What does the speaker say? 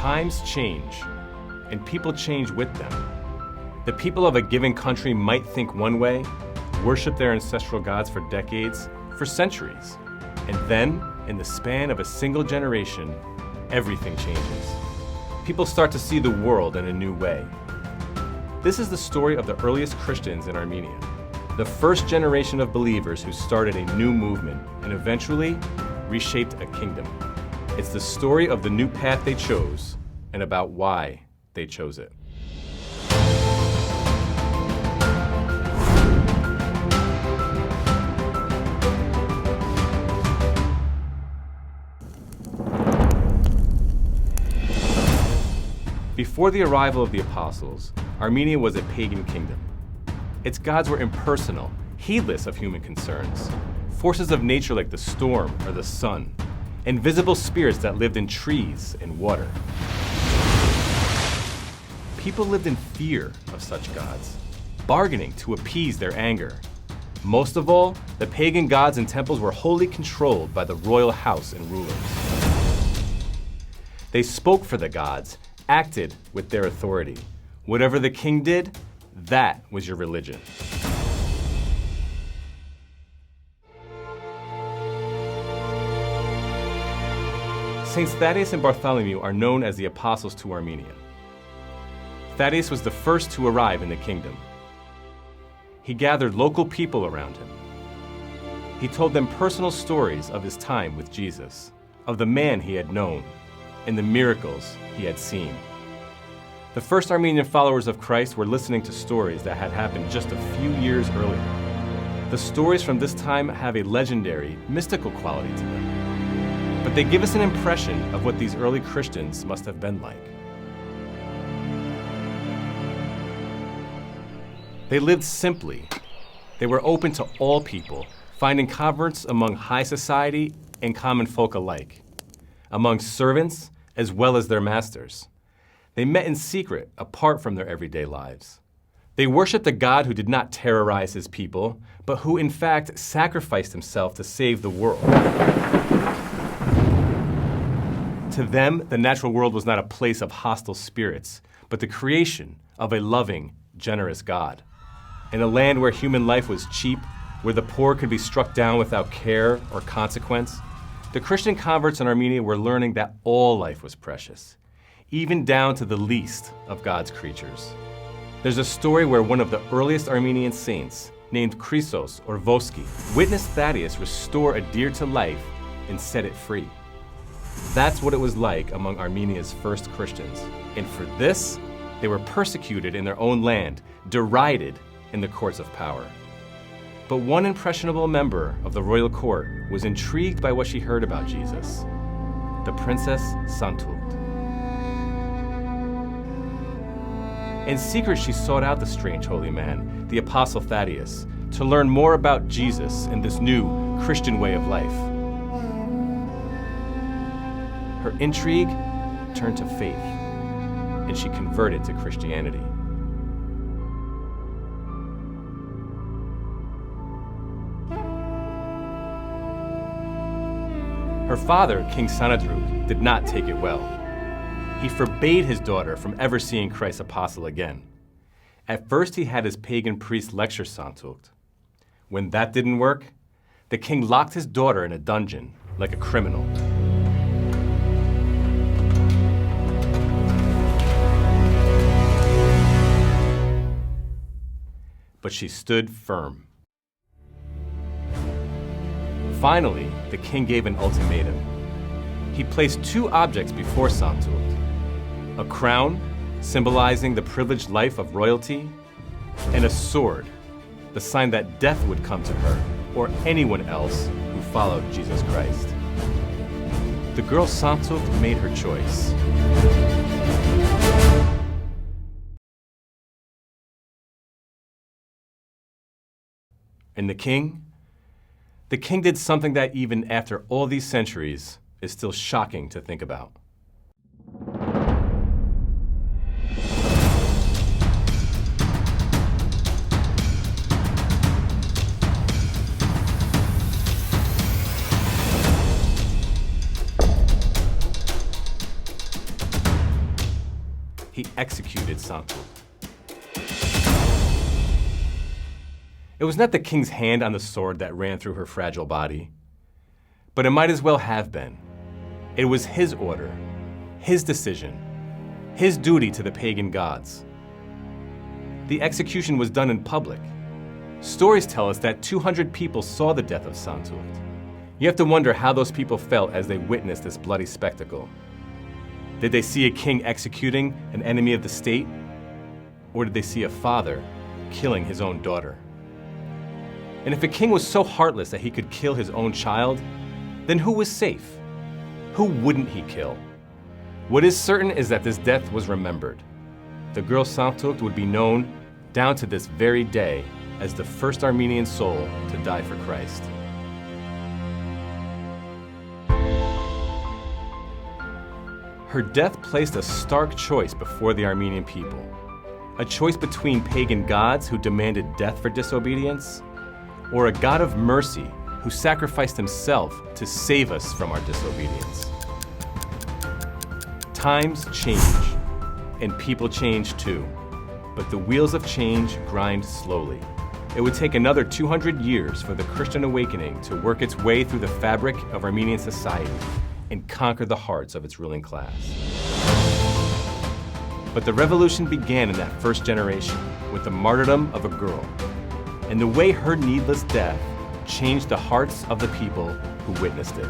times change, and people change with them. The people of a given country might think one way, worship their ancestral gods for decades, for centuries, and then, in the span of a single generation, everything changes. People start to see the world in a new way. This is the story of the earliest Christians in Armenia, the first generation of believers who started a new movement and eventually reshaped a kingdom. It's the story of the new path they chose and about why they chose it. Before the arrival of the apostles, Armenia was a pagan kingdom. Its gods were impersonal, heedless of human concerns, forces of nature like the storm or the sun, invisible spirits that lived in trees and water. People lived in fear of such gods, bargaining to appease their anger. Most of all, the pagan gods and temples were wholly controlled by the royal house and rulers. They spoke for the gods, acted with their authority. Whatever the king did, that was your religion. Saints Thaddeus and Bartholomew are known as the apostles to Armenia. Thaddeus was the first to arrive in the kingdom. He gathered local people around him. He told them personal stories of his time with Jesus, of the man he had known, and the miracles he had seen. The first Armenian followers of Christ were listening to stories that had happened just a few years earlier. The stories from this time have a legendary, mystical quality to them, but they give us an impression of what these early Christians must have been like. They lived simply. They were open to all people, finding converts among high society and common folk alike, among servants as well as their masters. They met in secret, apart from their everyday lives. They worshiped a God who did not terrorize his people, but who in fact sacrificed himself to save the world. To them, the natural world was not a place of hostile spirits, but the creation of a loving, generous God. In a land where human life was cheap, where the poor could be struck down without care or consequence, the Christian converts in Armenia were learning that all life was precious, even down to the least of God's creatures. There's a story where one of the earliest Armenian saints, named Chrysos or Voski, witnessed Thaddeus restore a deer to life and set it free. That's what it was like among Armenia's first Christians. And for this, they were persecuted in their own land, derided in the courts of power. But one impressionable member of the royal court was intrigued by what she heard about Jesus, the Princess Santukhd. In secret, she sought out the strange holy man, the Apostle Thaddeus, to learn more about Jesus and this new Christian way of life. Her intrigue turned to faith, and she converted to Christianity. Her father, King Santukhd, did not take it well. He forbade his daughter from ever seeing Christ's apostle again. At first, he had his pagan priest lecture Santukhd. When that didn't work, the king locked his daughter in a dungeon like a criminal. But she stood firm. Finally, the king gave an ultimatum. He placed two objects before Santukhd: a crown, symbolizing the privileged life of royalty, and a sword, the sign that death would come to her or anyone else who followed Jesus Christ. The girl Santukhd made her choice. And the king did something that even after all these centuries is still shocking to think about. he executed Santukhd. It was not the king's hand on the sword that ran through her fragile body, but it might as well have been. It was his order, his decision, his duty to the pagan gods. The execution was done in public. Stories tell us that 200 people saw the death of Santukhd. You have to wonder how those people felt as they witnessed this bloody spectacle. Did they see a king executing an enemy of the state? Or did they see a father killing his own daughter? And if a king was so heartless that he could kill his own child, then who was safe? Who wouldn't he kill? What is certain is that this death was remembered. The girl Santukhd would be known down to this very day as the first Armenian soul to die for Christ. Her death placed a stark choice before the Armenian people. A choice between pagan gods who demanded death for disobedience, or a God of mercy who sacrificed himself to save us from our disobedience. Times change, and people change too, but the wheels of change grind slowly. It would take another 200 years for the Christian awakening to work its way through the fabric of Armenian society and conquer the hearts of its ruling class. But the revolution began in that first generation with the martyrdom of a girl, and the way her needless death changed the hearts of the people who witnessed it.